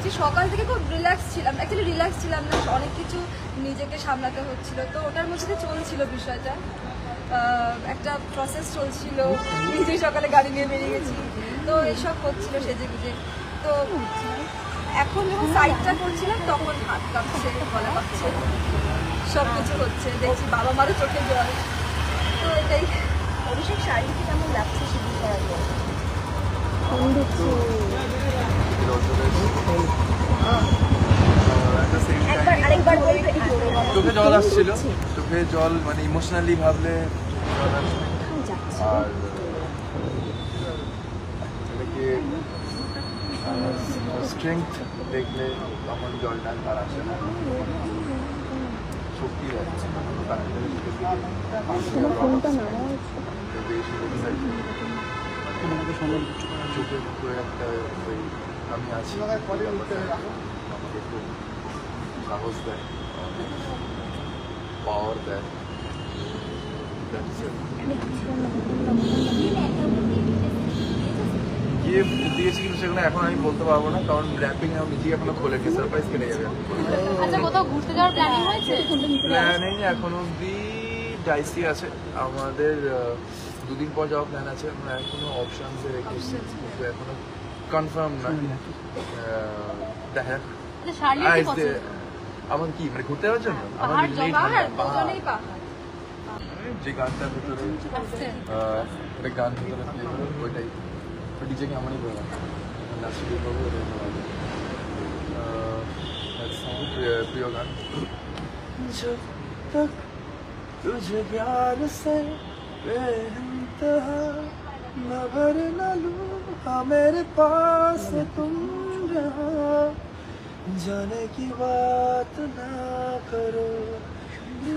যে সকাল থেকে খুব রিল্যাক্স ছিলাম, অ্যাকচুয়ালি রিল্যাক্স ছিলাম না, অনেক কিছু নিজেকে সামলাতে হচ্ছিল, তো ওটার মধ্যে দিয়ে চলছিল বিষয়টা। একটা প্রসেস চলছিল, নিজেই সকালে গাড়ি নিয়ে বেরিয়ে গেছি, তো এইসব হচ্ছিল সেজে গুজে। তো এখন যখন সাইডটা করছিলাম তখন হাত কাঁপছে, গলা কাঁপছে, সব কিছু হচ্ছে, দেখছি বাবা মারও চোখে জল। তো এটাই। অভিষেক শাড়িতে কেমন লাগছে শুধু করার পর? চোখে জল আসছিল, চোখে জল মানে ইমোশনালি ভাবলে আর এটাকে স্ট্রেংথ দেখলে তখন জলটা আর আসে না, শক্তি আছে চোখের উপরে একটা ওই আমি আছি আমাকে খুব সাহস দেয়, পাওয়ার দেয়। গিফট দিয়েছি কিন্তু সেগুলো এখন আমি বলতে পারবো না, কারণ র্যাপিং আমি নিজেই এখনো খোলেনি, সারপ্রাইজ কেটে যাবে। আচ্ছা, কোথাও ঘুরতে যাওয়ার প্ল্যানিং হয়েছে? প্ল্যানিং এখন অব্দি ডাইসি আছে, আমাদের 2 দিন পর যাওয়ার প্ল্যান আছে, আমরা এখনো অপশনসে রেখেছি কিন্তু এখনো কনফার্ম না। দেখা আমার কি মানে ঘুরতে যাওয়ার জন্য আমার যে গানটার ভিতরে একটা গান ভিতরে প্লে করে ওইটাই ডিজেকে আমারই বলা নাচি করবো, প্রিয় গান। जब तक तुझे प्यार से बेइंतहा न भर न लूं हाँ मेरे पास तुम रहो, जाने की बात ना करो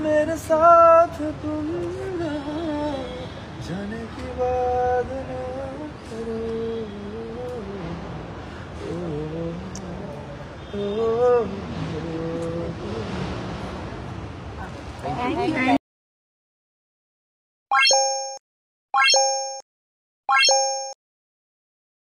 मेरे साथ तुम रहो, जाने की बात ना करो। Thank you.